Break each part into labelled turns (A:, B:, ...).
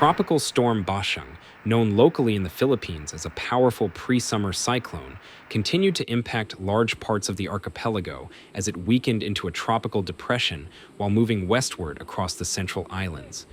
A: Tropical storm Basyang, known locally in the Philippines as a powerful pre-summer cyclone, continued to impact large parts of the archipelago as it weakened into a tropical depression while moving westward across the central islands.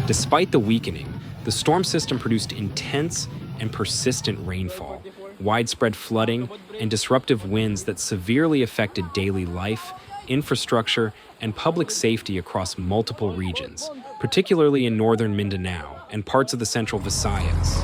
A: Despite the weakening, the storm system produced intense and persistent rainfall, widespread flooding, and disruptive winds that severely affected daily life, infrastructure, and public safety across multiple regions, particularly in northern Mindanao and parts of the central Visayas.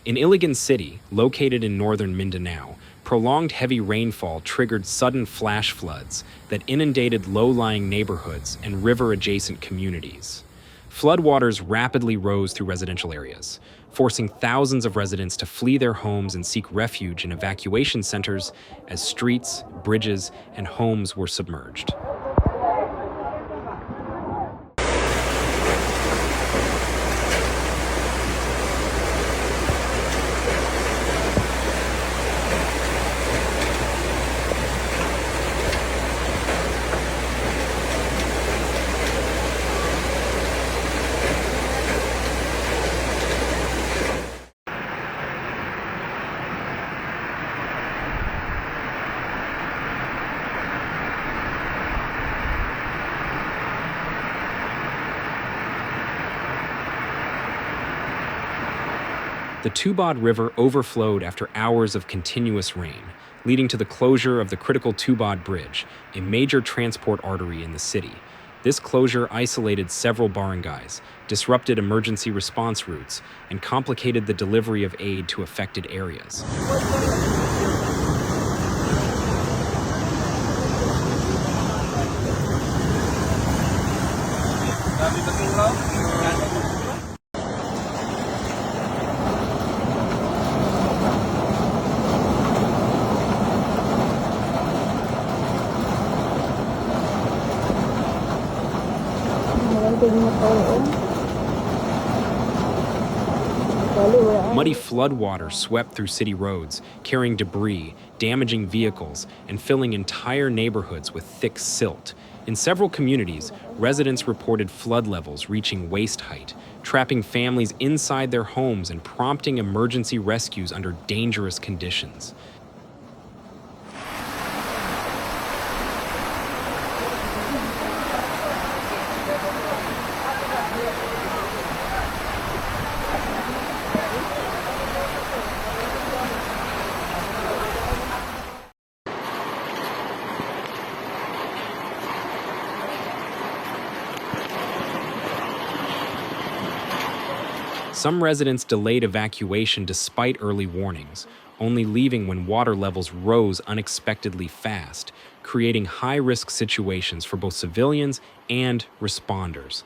A: In Iligan City, located in northern Mindanao, prolonged heavy rainfall triggered sudden flash floods that inundated low-lying neighborhoods and river-adjacent communities. Floodwaters rapidly rose through residential areas, forcing thousands of residents to flee their homes and seek refuge in evacuation centers as streets, bridges, and homes were submerged. The Tubod River overflowed after hours of continuous rain, leading to the closure of the critical Tubod Bridge, a major transport artery in the city. This closure isolated several barangays, disrupted emergency response routes, and complicated the delivery of aid to affected areas. Muddy floodwater swept through city roads, carrying debris, damaging vehicles, and filling entire neighborhoods with thick silt. In several communities, residents reported flood levels reaching waist height, trapping families inside their homes and prompting emergency rescues under dangerous conditions. Some residents delayed evacuation despite early warnings, only leaving when water levels rose unexpectedly fast, creating high-risk situations for both civilians and responders.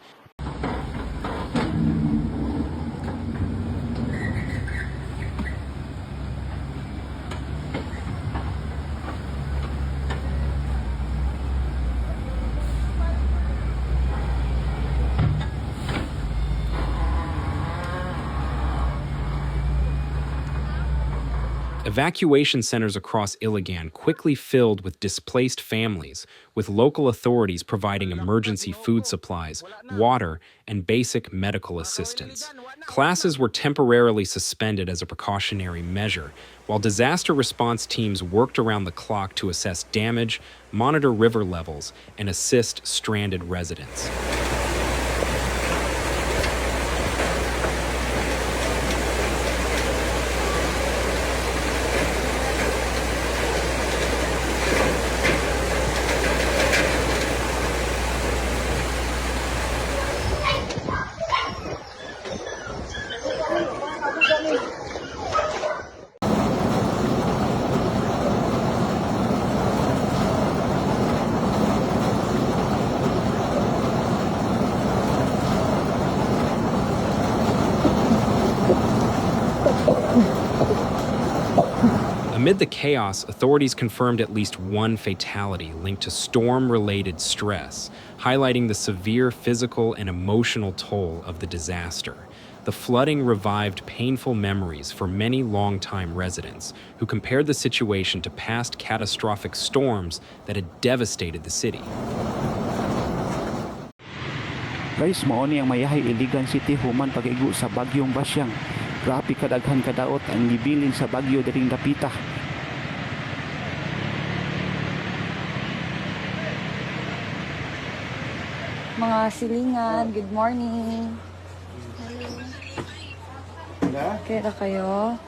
A: Evacuation centers across Iligan quickly filled with displaced families, with local authorities providing emergency food supplies, water, and basic medical assistance. Classes were temporarily suspended as a precautionary measure, while disaster response teams worked around the clock to assess damage, monitor river levels, and assist stranded residents. Amid the chaos, authorities confirmed at least one fatality linked to storm-related stress, highlighting the severe physical and emotional toll of the disaster. The flooding revived painful memories for many longtime residents who compared the situation to past catastrophic storms that had devastated the city.
B: Guys, mao ni ang mayahay Iligan City human pag-igo sa bagyong Basyang. Grabe kadaghan kadaot ang nibilin sa bagyo diring dapita.
C: Mga silingan, good morning. Okay na kayo?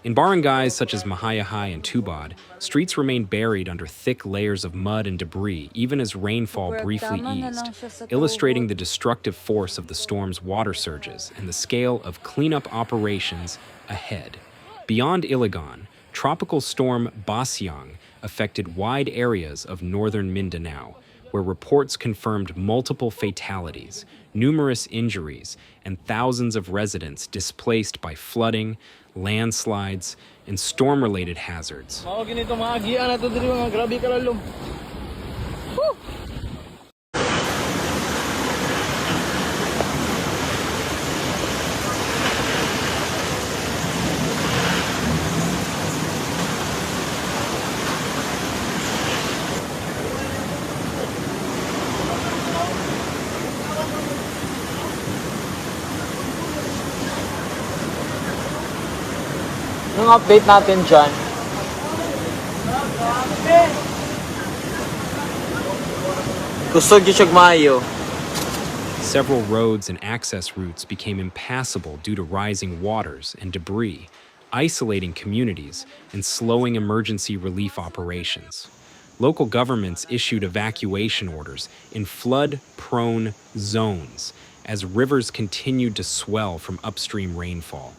A: In barangays such as Mahayahai and Tubod, streets remained buried under thick layers of mud and debris even as rainfall briefly eased, illustrating the destructive force of the storm's water surges and the scale of cleanup operations ahead. Beyond Iligan, tropical storm Basyang affected wide areas of northern Mindanao, where reports confirmed multiple fatalities, numerous injuries, and thousands of residents displaced by flooding, landslides, and storm-related hazards.
D: Yung update natin dyan. Kusog yung maayo.
A: Several roads and access routes became impassable due to rising waters and debris, isolating communities and slowing emergency relief operations. Local governments issued evacuation orders in flood-prone zones as rivers continued to swell from upstream rainfall.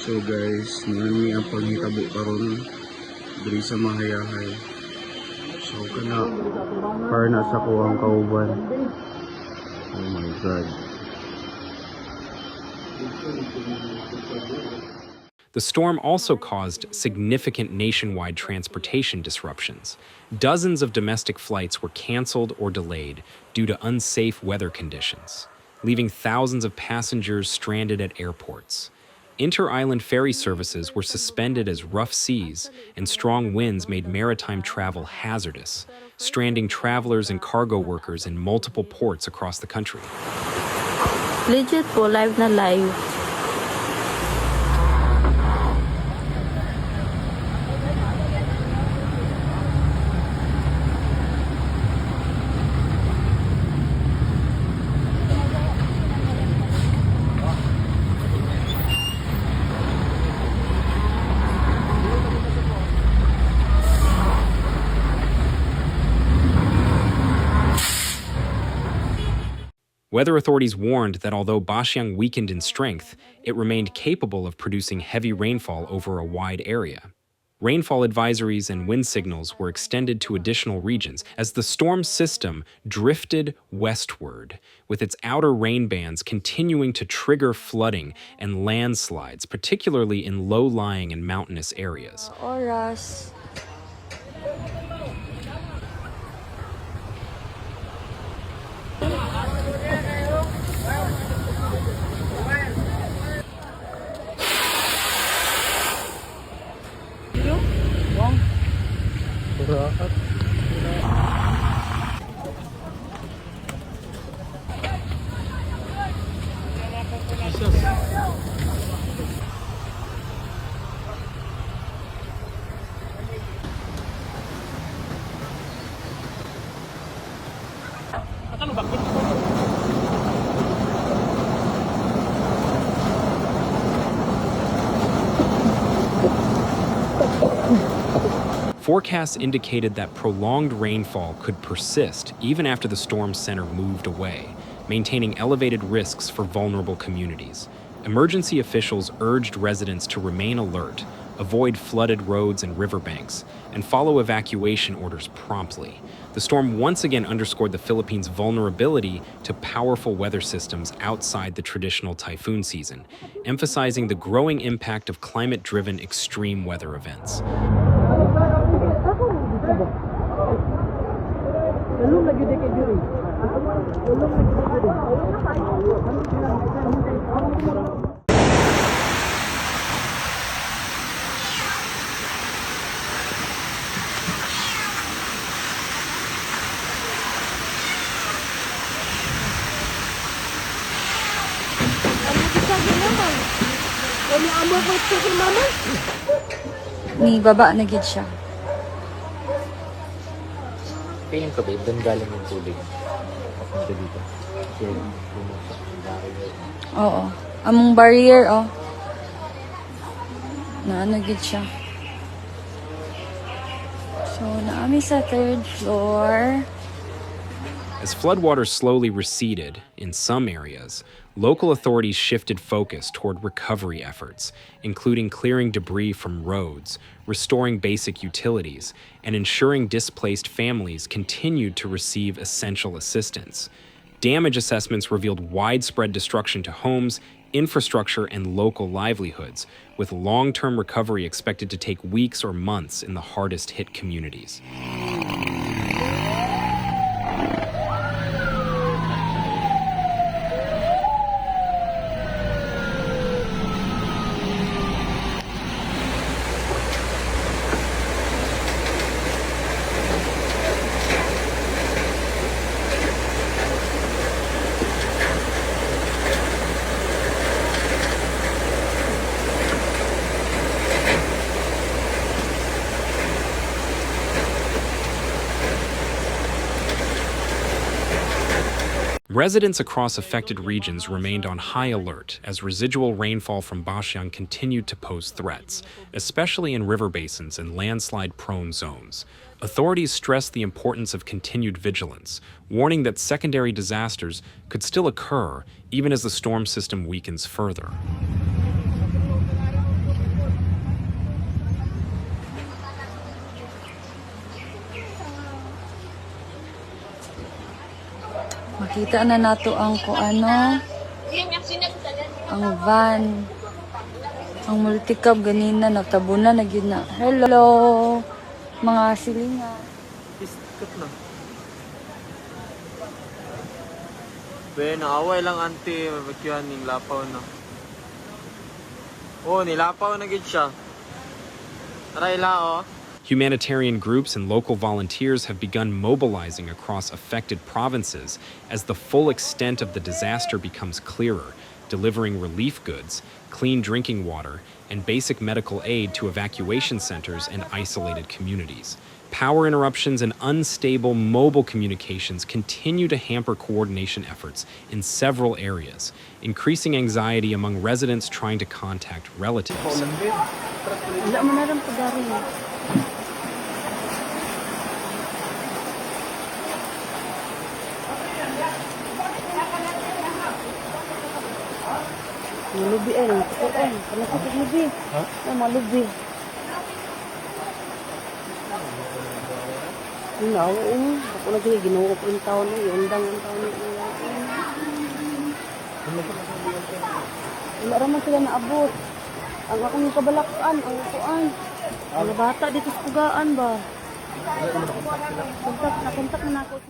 B: So guys, nani ang paghitabo karon diri sa Mahayahay. So kana par na sa kuwang kauban. Oh my god.
A: The storm also caused significant nationwide transportation disruptions. Dozens of domestic flights were canceled or delayed due to unsafe weather conditions, leaving thousands of passengers stranded at airports. Inter-island ferry services were suspended as rough seas and strong winds made maritime travel hazardous, stranding travelers and cargo workers in multiple ports across the country.
C: Legit po, live na live.
A: Weather authorities warned that although Basyang weakened in strength, it remained capable of producing heavy rainfall over a wide area. Rainfall advisories and wind signals were extended to additional regions as the storm system drifted westward, with its outer rain bands continuing to trigger flooding and landslides, particularly in low-lying and mountainous areas.
C: Oras.
A: Forecasts indicated that prolonged rainfall could persist even after the storm's center moved away, maintaining elevated risks for vulnerable communities. Emergency officials urged residents to remain alert, avoid flooded roads and riverbanks, and follow evacuation orders promptly. The storm once again underscored the Philippines' vulnerability to powerful weather systems outside the traditional typhoon season, emphasizing the growing impact of climate-driven extreme weather events.
C: Ni baba na gid siya.
D: Tingin ko, babe, doon galing yung tubig. Papunta dito. Kasi
C: Oo. Among barrier, oh. Naano gid siya. So, naami sa 3rd floor.
A: As floodwaters slowly receded in some areas, local authorities shifted focus toward recovery efforts, including clearing debris from roads, restoring basic utilities, and ensuring displaced families continued to receive essential assistance. Damage assessments revealed widespread destruction to homes, infrastructure, and local livelihoods, with long-term recovery expected to take weeks or months in the hardest-hit communities. Residents across affected regions remained on high alert as residual rainfall from Basyang continued to pose threats, especially in river basins and landslide-prone zones. Authorities stressed the importance of continued vigilance, warning that secondary disasters could still occur even as the storm system weakens further.
C: Makita na nato ang ang van. Ang multicab ganina nagtabunan na gyud na. Hello mga silingan.
D: Iskot na. Be, naaway lang auntie, mabakyuhan ning lapaw na. Oh, nilapaw na gid siya. Tara ila, oh.
A: Humanitarian groups and local volunteers have begun mobilizing across affected provinces as the full extent of the disaster becomes clearer, delivering relief goods, clean drinking water, and basic medical aid to evacuation centers and isolated communities. Power interruptions and unstable mobile communications continue to hamper coordination efforts in several areas, increasing anxiety among residents trying to contact relatives.
C: Wala man na rin pagari. Malubi ay, nakukuan. Kalakot lubi. Ha? Malubi. Inaw, ako lagi ginuwa ko yung taon na yun. Undang ang taon na yun. Wala raman sila naabot. Ang akong kabalakan, ang kuan. Ang bata dito sa pugaan ba? Nakontak na ako.